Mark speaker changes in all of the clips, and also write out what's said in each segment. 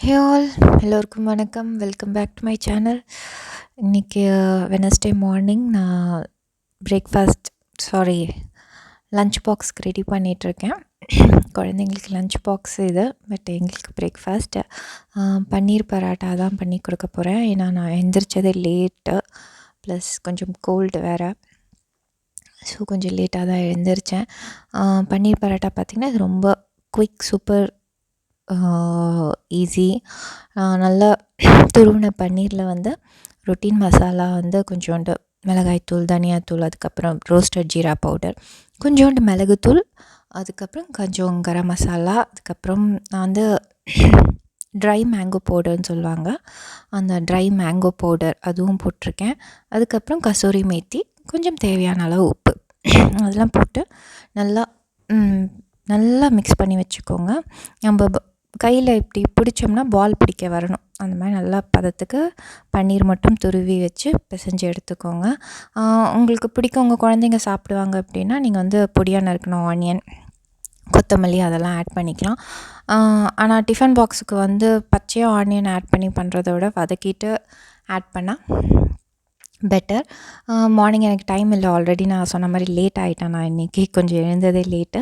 Speaker 1: ஹே all எல்லோருக்கும் வணக்கம். Welcome back to my channel. இன்றைக்கி வெனஸ்டே மார்னிங் நான் லஞ்ச் பாக்ஸ்க்கு ரெடி பண்ணிகிட்ருக்கேன். குழந்தைங்களுக்கு லஞ்ச் பாக்ஸ் இது, பட் எங்களுக்கு பிரேக்ஃபாஸ்ட்டு பன்னீர் பராட்டா தான் பண்ணி கொடுக்க போகிறேன். ஏன்னா நான் எந்திரிச்சதே லேட்டு, ப்ளஸ் கொஞ்சம் கோல்டு வேறு, ஸோ கொஞ்சம் லேட்டாக தான் எழுந்திரிச்சேன். பன்னீர் பராட்டா பார்த்திங்கன்னா இது ரொம்ப குயிக், சூப்பர் ஈஸி. நல்லா துருவின பன்னீரில் வந்து ரொட்டீன் மசாலா வந்து கொஞ்சோண்டு மிளகாய்த்தூள், தனியாத்தூள், அதுக்கப்புறம் ரோஸ்டட் ஜீரா பவுடர், கொஞ்சோண்டு மிளகுத்தூள், அதுக்கப்புறம் கொஞ்சம் கரம் மசாலா, அதுக்கப்புறம் நான் வந்து ட்ரை மேங்கோ பவுடர்னு சொல்லுவாங்க, அந்த ட்ரை மேங்கோ பவுடர் அதுவும் போட்டிருக்கேன். அதுக்கப்புறம் கசூரி மேத்தி, கொஞ்சம் தேவையான அளவு உப்பு, அதெல்லாம் போட்டு நல்லா நல்லா மிக்ஸ் பண்ணி வச்சுக்கோங்க. நம்ம கையில் இப்படி பிடிச்சோம்னா பால் பிடிக்க வரணும், அந்த மாதிரி நல்லா பதத்துக்கு பன்னீர் மட்டும் துருவி வச்சு பிசைஞ்சு எடுத்துக்கோங்க. உங்களுக்கு பிடிக்கும், உங்கள் குழந்தைங்க சாப்பிடுவாங்க அப்படின்னா நீங்கள் வந்து பொடியாக நறுக்கணும் ஆனியன், கொத்தமல்லி அதெல்லாம் ஆட் பண்ணிக்கலாம். ஆனால் டிஃபன் பாக்ஸுக்கு வந்து பச்சையாக ஆனியன் ஆட் பண்ணி பண்ணுறத விட வதக்கிட்டு ஆட் பண்ணால் பெட்டர். மார்னிங் எனக்கு டைம் இல்லை, ஆல்ரெடி நான் சொன்ன மாதிரி லேட் ஆகிட்டேன். நான் இன்றைக்கி கொஞ்சம் எழுந்ததே லேட்டு,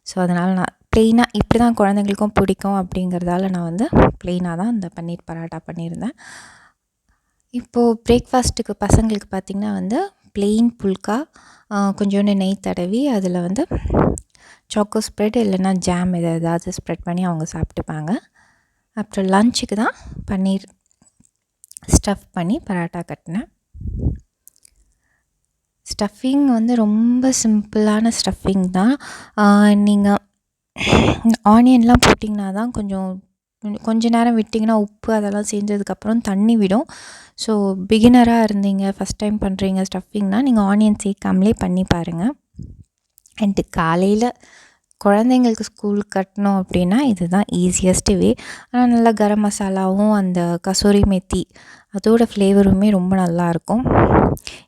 Speaker 1: ஸோ அதனால் நான் ப்ளெயினாக இப்படி தான் குழந்தைங்களுக்கும் பிடிக்கும் அப்படிங்கிறதால நான் வந்து ப்ளெயினாக தான் இந்த பன்னீர் பராட்டா பண்ணியிருந்தேன். இப்போது பிரேக்ஃபாஸ்ட்டுக்கு பசங்களுக்கு பார்த்திங்கன்னா வந்து ப்ளெயின் புல்கா, கொஞ்சோண்டு நெய் தடவி அதில் வந்து சாக்கோ ஸ்ப்ரெட் இல்லைன்னா ஜாம் ஏதாவது ஸ்ப்ரெட் பண்ணி அவங்க சாப்பிட்டுப்பாங்க. அப்புறம் லஞ்சுக்கு தான் பன்னீர் ஸ்டஃப் பண்ணி பராட்டா கட்டினேன். ஸ்டஃபிங் வந்து ரொம்ப சிம்பிளான ஸ்டஃபிங் தான். நீங்கள் ஆனியன்லாம் போட்டிங்கன்னா தான் கொஞ்ச நேரம் விட்டிங்கன்னா உப்பு அதெல்லாம் சேர்ந்ததுக்கப்புறம் தண்ணி விடும். ஸோ பிகினராக இருந்தீங்க, ஃபஸ்ட் டைம் பண்ணுறீங்க ஸ்டஃபிங்னால் நீங்கள் ஆனியன் சேர்க்காமலே பண்ணி பாருங்கள். அண்டு காலையில் குழந்தைங்களுக்கு ஸ்கூல் கட்டணும் அப்படின்னா இதுதான் ஈஸியஸ்ட்டு வே. ஆனால் நல்லா கரம் மசாலாவும் அந்த கசூரி மெத்தி அதோடய ஃப்ளேவருமே ரொம்ப நல்லாயிருக்கும்.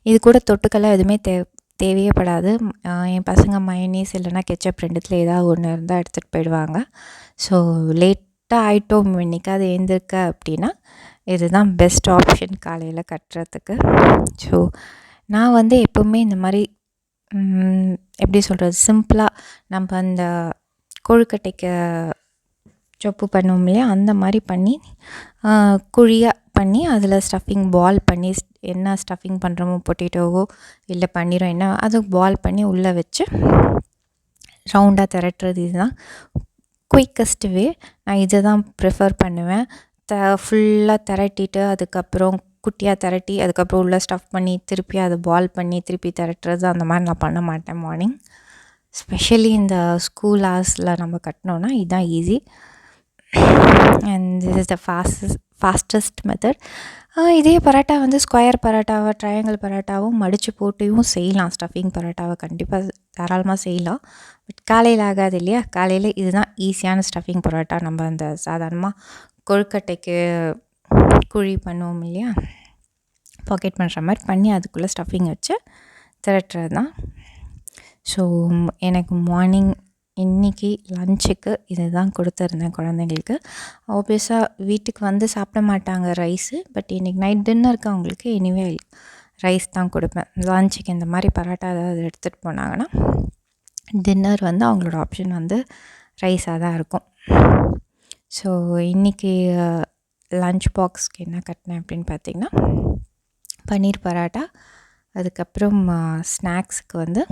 Speaker 1: இது கூட தொட்டுக்கெல்லாம் எதுவுமே தேவையே படாது. என் பசங்க மயனீஸ் இல்லைனா கெச்சப் ரெண்டுத்தில் ஏதாவது ஒன்று இருந்தால் எடுத்துகிட்டு போயிடுவாங்க. ஸோ லேட்டாக ஆகிட்டோம் இன்றைக்கி அது எழுந்திருக்க அப்படின்னா இதுதான் பெஸ்ட் ஆப்ஷன் காலையில் கட்டுறதுக்கு. ஸோ நான் வந்து எப்போவுமே இந்த மாதிரி எப்படி சொல்கிறது, சிம்பிளாக நம்ம அந்த கொழுக்கட்டைக்கு சொப்பு பண்ணுவோம் இல்லையா, அந்த மாதிரி பண்ணி குழியாக பண்ணி அதில் ஸ்டஃபிங் பால் பண்ணி என்ன ஸ்டஃபிங் பண்ணுறோமோ பொட்டேட்டோவோ இல்லை பன்னீரோ என்ன அது பால் பண்ணி உள்ளே வச்சு ரவுண்டாக திரட்டுறது. இதுதான் குயிக்கஸ்ட் வே. நான் இதை தான் ப்ரிஃபர் பண்ணுவேன். ஃபுல்லாக திரட்டிட்டு அதுக்கப்புறம் குட்டியாக திரட்டி அதுக்கப்புறம் உள்ளே ஸ்டஃப் பண்ணி திருப்பி அதை பால் பண்ணி திருப்பி திரட்டுறது அந்த மாதிரி நான் பண்ண மாட்டேன் மார்னிங். ஸ்பெஷலி இந்த ஸ்கூல் ஹவர்ஸில் நம்ம கட்டினோன்னா இதுதான் easy and this is the fastest method. இதே பரோட்டா வந்து ஸ்கொயர் பரோட்டாவை ட்ரையாங்கிள் பரோட்டாவும் மடித்து போட்டும் செய்யலாம். ஸ்டஃபிங் பரோட்டாவை கண்டிப்பாக தாராளமாக செய்யலாம். பட் காலையில் ஆகாது இல்லையா, காலையில் இதுதான் ஈஸியான ஸ்டஃபிங் பரோட்டா. நம்ம அந்த சாதாரணமாக கொழுக்கட்டைக்கு குழி பண்ணுவோம் இல்லையா, பாக்கெட் பண்ணுற மாதிரி பண்ணி அதுக்குள்ளே ஸ்டஃபிங் வச்சு திரட்டுறது தான். ஸோ எனக்கு மார்னிங் இன்றைக்கி லஞ்சுக்கு இது தான் கொடுத்துருந்தேன் குழந்தைங்களுக்கு. ஆப்வியஸாக வீட்டுக்கு வந்து சாப்பிட மாட்டாங்க ரைஸு, பட் இன்றைக்கி நைட் டின்னருக்கு அவங்களுக்கு எனிவே ரைஸ் தான் கொடுப்பேன். லஞ்சுக்கு இந்த மாதிரி பரோட்டா ஏதாவது எடுத்துகிட்டு போனாங்கன்னா டின்னர் வந்து அவங்களோட ஆப்ஷன் வந்து ரைஸாக தான் இருக்கும். ஸோ இன்றைக்கி லஞ்ச் பாக்ஸ்க்கு என்ன கட்டினேன் அப்படின்னு பார்த்திங்கன்னா பன்னீர் பரோட்டா, அதுக்கப்புறம் ஸ்நாக்ஸுக்கு வந்து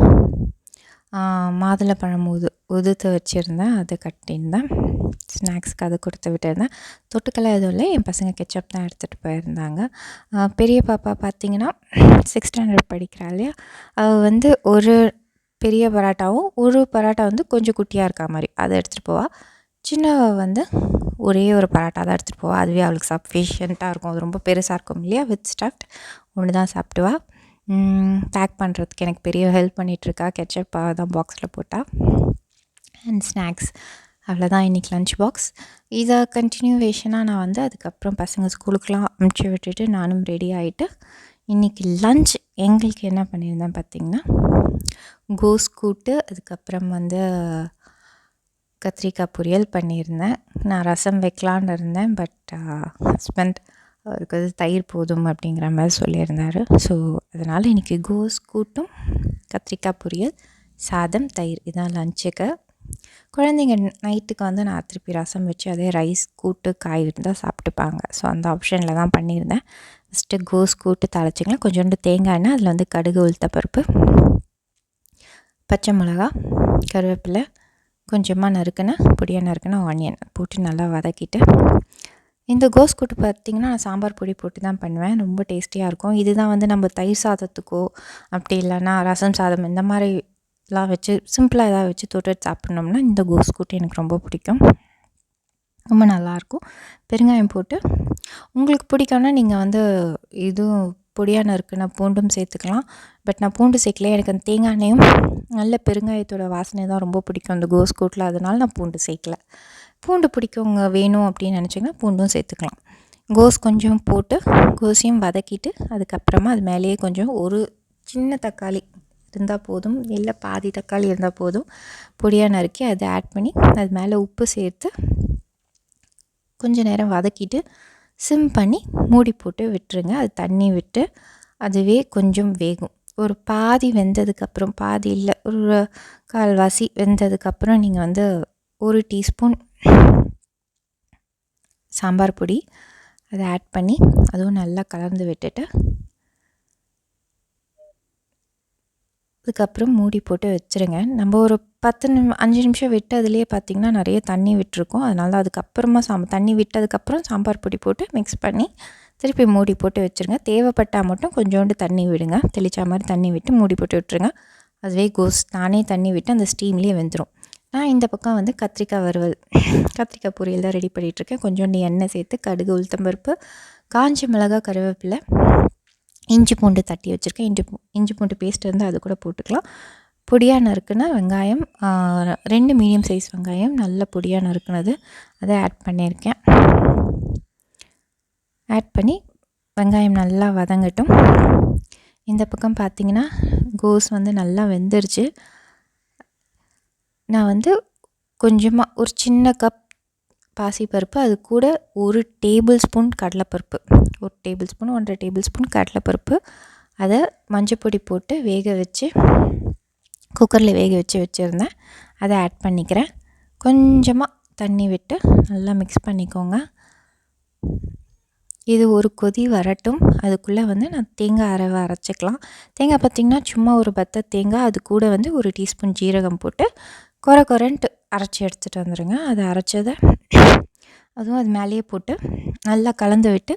Speaker 1: மாதுளப்பழம் உதுத்து வச்சுருந்தேன், அது கட்டியிருந்தேன். ஸ்நாக்ஸ்க்கு அது கொடுத்து விட்டுருந்தேன். தொட்டுக்கெல்லாம் எதுவும் இல்லை, என் பசங்க கெச்சப் தான் எடுத்துகிட்டு போயிருந்தாங்க. பெரிய பாப்பா பார்த்திங்கன்னா 6th ஸ்டாண்டர்ட் படிக்கிறா இல்லையா, அவள் வந்து ஒரு பெரிய பரோட்டாவும் ஒரு பரோட்டா வந்து கொஞ்சம் குட்டியாக இருக்கா மாதிரி அதை எடுத்துகிட்டு போவாள். சின்னவ வந்து ஒரே ஒரு பரோட்டா தான் எடுத்துகிட்டு போவாள், அதுவே அவளுக்கு சஃபிஷியண்ட்டாக இருக்கும். அது ரொம்ப பெருசாக இருக்கும் இல்லையா, வித் ஸ்டஃப்ட் ஒன்று தான் சாப்பிடுவா. பேக் பண்ணுறதுக்கு எனக்கு பெரிய ஹெல்ப் பண்ணிகிட்ருக்கா, கெச்சப்பாக தான் பாக்ஸில் போட்டால். அண்ட் ஸ்நாக்ஸ் அவ்வளோதான் இன்றைக்கி லஞ்ச் பாக்ஸ். இதை கண்டினியூவேஷனாக நான் வந்து அதுக்கப்புறம் பசங்க ஸ்கூலுக்கெலாம் அனுப்பிச்சி விட்டுட்டு நானும் ரெடி ஆகிட்டு இன்றைக்கி லஞ்ச் எங்களுக்கு என்ன பண்ணியிருந்தேன் பார்த்திங்கன்னா கோஸ் கூட்டு, அதுக்கப்புறம் வந்து கத்திரிக்காய் பொரியல் பண்ணியிருந்தேன். நான் ரசம் வைக்கலான்னு இருந்தேன். பட் ஹஸ்பண்ட் அவருக்கு தயிர் போதும் அப்படிங்கிற மாதிரி சொல்லியிருந்தார். ஸோ அதனால் இன்றைக்கி கோஸ் கூட்டும் கத்திரிக்காய் பொரியல், சாதம், தயிர் இதான் லஞ்சுக்கு. குழந்தைங்க நைட்டுக்கு நான் திருப்பி ரசம் வச்சு அதே ரைஸ் கூட்டு காய் இருந்தால் சாப்பிட்டுப்பாங்க. ஸோ அந்த ஆப்ஷனில் தான் பண்ணியிருந்தேன். ஃபஸ்ட்டு கோஸ் கூட்டு தாளிச்சிக்கலாம். கொஞ்சோண்டு தேங்காய் எண்ணெய், அதில் கடுகு, உளுத்தப்பருப்பு, பச்சை மிளகா, கருவேப்பிலை, கொஞ்சமாக பொடியாக நறுக்கின ஆனியன் போட்டு நல்லா வதக்கிட்டு, இந்த கோஸ் கூட்டு பார்த்திங்கன்னா நான் சாம்பார் பொடி போட்டு தான் பண்ணுவேன். ரொம்ப டேஸ்டியாக இருக்கும். இதுதான் நம்ம தயிர் சாதத்துக்கோ அப்படி இல்லைன்னா ரசம் சாதம் இந்த மாதிரிலாம் வச்சு சிம்பிளாக ஏதாவது வச்சு தொட்டு சாப்பிட்ணோம்னா இந்த கோஸ் கூட்டு எனக்கு ரொம்ப பிடிக்கும். ரொம்ப நல்லாயிருக்கும். பெருங்காயம் போட்டு, உங்களுக்கு பிடிக்கும்னா நீங்கள் இதுவும் பொடியாக நறுக்கின பூண்டும் சேர்த்துக்கலாம். பட் நான் பூண்டு சேர்க்கல. எனக்கு அந்த தேங்காய் எண்ணெயும் நல்ல பெருங்காயத்தோட வாசனை தான் ரொம்ப பிடிக்கும் அந்த கோஸ் கூட்டில். அதனால நான் பூண்டு சேர்க்கல. பூண்டு பிடிக்கவங்க வேணும் அப்படின்னு நினச்சிங்கன்னா பூண்டும் சேர்த்துக்கலாம். கோஸ் கொஞ்சம் போட்டு கோஸையும் வதக்கிட்டு, அதுக்கப்புறமா அது மேலேயே கொஞ்சம் ஒரு சின்ன தக்காளி இருந்தால் போதும், இல்லை பாதி தக்காளி இருந்தால் போதும், பொடியாக நறுக்கி அதை ஆட் பண்ணி அது மேலே உப்பு சேர்த்து கொஞ்சம் நேரம் வதக்கிட்டு சிம் பண்ணி மூடி போட்டு விட்டுருங்க. அது தண்ணி விட்டு அதுவே கொஞ்சம் வேகும். ஒரு பாதி வெந்ததுக்கப்புறம், பாதி இல்லை ஒரு கால்வாசி வெந்ததுக்கப்புறம் நீங்கள் 1 டீஸ்பூன் சாம்பார் பொடி அதை ஆட் பண்ணி அதுவும் நல்லா கலந்து விட்டுட்டு அதுக்கப்புறம் மூடி போட்டு வச்சுருங்க. நம்ம ஒரு 5 நிமிஷம் விட்டு அதுலேயே பார்த்திங்கன்னா நிறைய தண்ணி விட்டுருக்கோம். அதனால அதுக்கப்புறமா தண்ணி விட்டதுக்கப்புறம் சாம்பார் பொடி போட்டு மிக்ஸ் பண்ணி திருப்பி மூடி போட்டு வச்சுருங்க. தேவைப்பட்டால் மட்டும் கொஞ்சோண்டு தண்ணி விடுங்க. தெளிச்சா மாதிரி தண்ணி விட்டு மூடி போட்டு விட்டுருங்க. அதுவே கோஸ் தானே தண்ணி விட்டு அந்த ஸ்டீம்லேயே வெந்துடும். நான் இந்த பக்கம் கத்திரிக்காய் வறுவல், கத்திரிக்காய் பொரியல் தான் ரெடி பண்ணிகிட்ருக்கேன். கொஞ்சோண்டு எண்ணெய் சேர்த்து கடுகு, உளுத்தம்பருப்பு, காஞ்ச மிளகாய், கருவேப்பிலை, இஞ்சி பூண்டு தட்டி வச்சுருக்கேன். இஞ்சி பூண்டு பேஸ்ட் இருந்தால் அது கூட போட்டுக்கலாம். பொடியாக நறுக்குன வெங்காயம், 2 மீடியம் சைஸ் வெங்காயம் நல்ல பொடியாக நறுக்குனது அதை ஆட் பண்ணியிருக்கேன். ஆட் பண்ணி வெங்காயம் நல்லா வதங்கட்டும். இந்த பக்கம் பார்த்திங்கன்னா கோஸ் நல்லா வெந்துருச்சு. நான் கொஞ்சமாக ஒரு சின்ன கப் பாசிப்பருப்பு, அது கூட 1 டேபிள் ஸ்பூன் கடலைப்பருப்பு, 1 டேபிள் ஸ்பூன் 1.5 டேபிள் ஸ்பூன் கடலைப்பருப்பு, அதை மஞ்சப்பொடி போட்டு வேக வச்சு குக்கரில் வேக வச்சு வச்சுருந்தேன். அதை ஆட் பண்ணிக்கிறேன். கொஞ்சமாக தண்ணி விட்டு நல்லா மிக்ஸ் பண்ணிக்கோங்க. இது ஒரு கொதி வரட்டும். அதுக்குள்ளே நான் தேங்காய் அரைச்சிக்கலாம். தேங்காய் பார்த்திங்கன்னா சும்மா ஒரு பத்த தேங்காய், அது கூட 1 டீஸ்பூன் ஜீரகம் போட்டு கொரன்ட்டு அரைச்சி எடுத்துகிட்டு வந்துடுங்க. அதை அரைச்சதை அதுவும் அது மேலேயே போட்டு நல்லா கலந்து விட்டு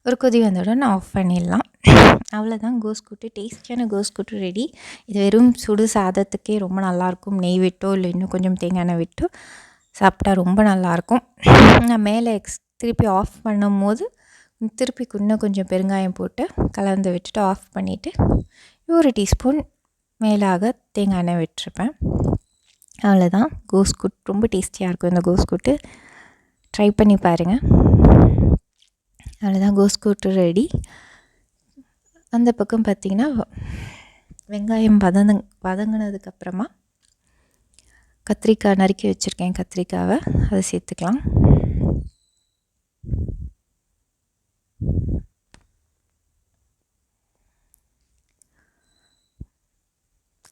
Speaker 1: ஒரு கொதி வந்தவுடனே ஆஃப் பண்ணிடலாம். அவ்வளோதான், கோஸ் கூட்டு, டேஸ்டியான கோஸ் கூட்டு ரெடி. இது வெறும் சுடு சாதத்துக்கே ரொம்ப நல்லாயிருக்கும். நெய் விட்டோ இல்லை இன்னும் கொஞ்சம் தேங்காய் எண்ணெய் விட்டோ சாப்பிட்டா ரொம்ப நல்லாயிருக்கும். நான் மேலே திருப்பி ஆஃப் பண்ணும் போது திருப்பி இன்னும் கொஞ்சம் பெருங்காயம் போட்டு கலந்து விட்டுட்டு ஆஃப் பண்ணிவிட்டு 1 டீஸ்பூன் மேலாக தேங்காய் எண்ணெய் விட்டுருப்பேன். அவ்வளோதான், கோஸ் கூட்டு ரொம்ப டேஸ்டியாக இருக்கும். இந்த கோஸ் கூட்டு ட்ரை பண்ணி பாருங்கள். அவ்வளோதான், கோஸ் கூட்டு ரெடி. அந்த பக்கம் பார்த்திங்கன்னா வெங்காயம் வதங்கினதுக்கப்புறமா கத்திரிக்காய் நறுக்கி வச்சுருக்கேன். கத்திரிக்காவை அதை சேர்த்துக்கலாம்.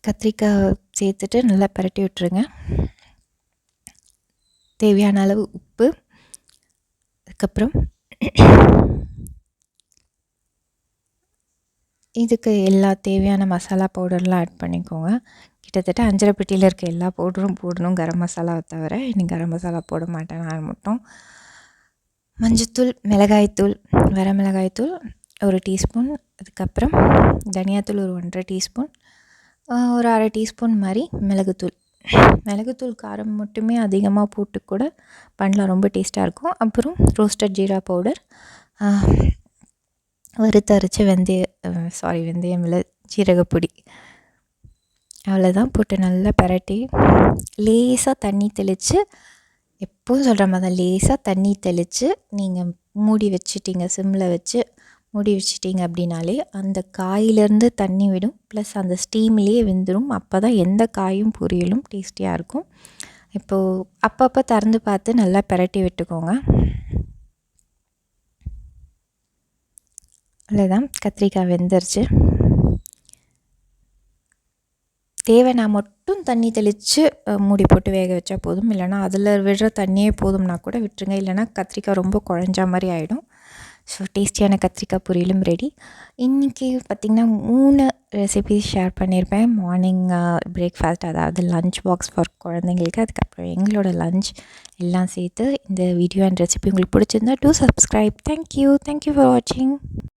Speaker 1: கத்திரிக்காய் சேர்த்துட்டு நல்லா பரட்டி விட்டுருங்க. தேவையான அளவு உப்பு, அதுக்கப்புறம் இதுக்கு எல்லா தேவையான மசாலா பவுடர்லாம் ஆட் பண்ணிக்கோங்க. கிட்டத்தட்ட அஞ்சரைப்பெட்டியில் இருக்க எல்லா பவுடரும் போடணும், கரம் மசாலாவை தவிர. இன்னைக்கு கரம் மசாலா போட மாட்டேன் நான் மட்டும். மஞ்சத்தூள், மிளகாய்த்தூள், வரமிளகாய்த்தூள் 1 டீஸ்பூன், அதுக்கப்புறம் தனியாத்தூள் ஒரு 1.5 டீஸ்பூன், ஒரு 1/2 டீஸ்பூன் மாதிரி மிளகுத்தூள் காரம் மட்டுமே அதிகமாக போட்டு கூட பண்ணலாம், ரொம்ப டேஸ்ட்டாக இருக்கும். அப்புறம் ரோஸ்டட் ஜீரா பவுடர், வறுத்தரைச்ச வெந்தயம் இல்லை ஜீரகப்பொடி. அவ்வளோதான், போட்டு நல்லா பரட்டி லேசாக தண்ணி தெளித்து, எப்போவும் சொல்கிற மாதிரி தான், லேசாக தண்ணி தெளித்து நீங்கள் மூடி வச்சிட்டிங்க, சிம்மில் வச்சு மூடி வச்சிட்டிங்க அப்படின்னாலே அந்த காயிலேருந்து தண்ணி விடும், ப்ளஸ் அந்த ஸ்டீம்லேயே வெந்துடும். அப்போ தான் எந்த காயும் பொரியலும் டேஸ்டியாக இருக்கும். இப்போது அப்பப்போ திறந்து பார்த்து நல்லா பிரட்டி விட்டுக்கோங்க. அவ்வளோதான், கத்திரிக்காய் வெந்துருச்சு. தேவைன்னா மட்டும் தண்ணி தெளித்து மூடி போட்டு வேக வச்சா போதும். இல்லைனா அதில் விடுற தண்ணியே போதும்னா கூட விட்டுருங்க. இல்லைனா கத்திரிக்காய் ரொம்ப குழஞ்சா மாதிரி ஆகிடும். ஸோ டேஸ்டியான கத்திரிக்காய் பொரியலும் ரெடி. இன்றைக்கி பார்த்திங்கன்னா 3 ரெசிபீஸ் ஷேர் பண்ணியிருப்பேன். மார்னிங் பிரேக்ஃபாஸ்ட், அதாவது லன்ச் பாக்ஸ் ஃபார் குழந்தைங்களுக்கு, அதுக்கப்புறம் எங்களோட லன்ச் எல்லாம் சேர்த்து. இந்த வீடியோ அண்ட் ரெசிபி உங்களுக்கு பிடிச்சிருந்தா டூ சப்ஸ்கிரைப். தேங்க்யூ ஃபார் வாட்சிங்.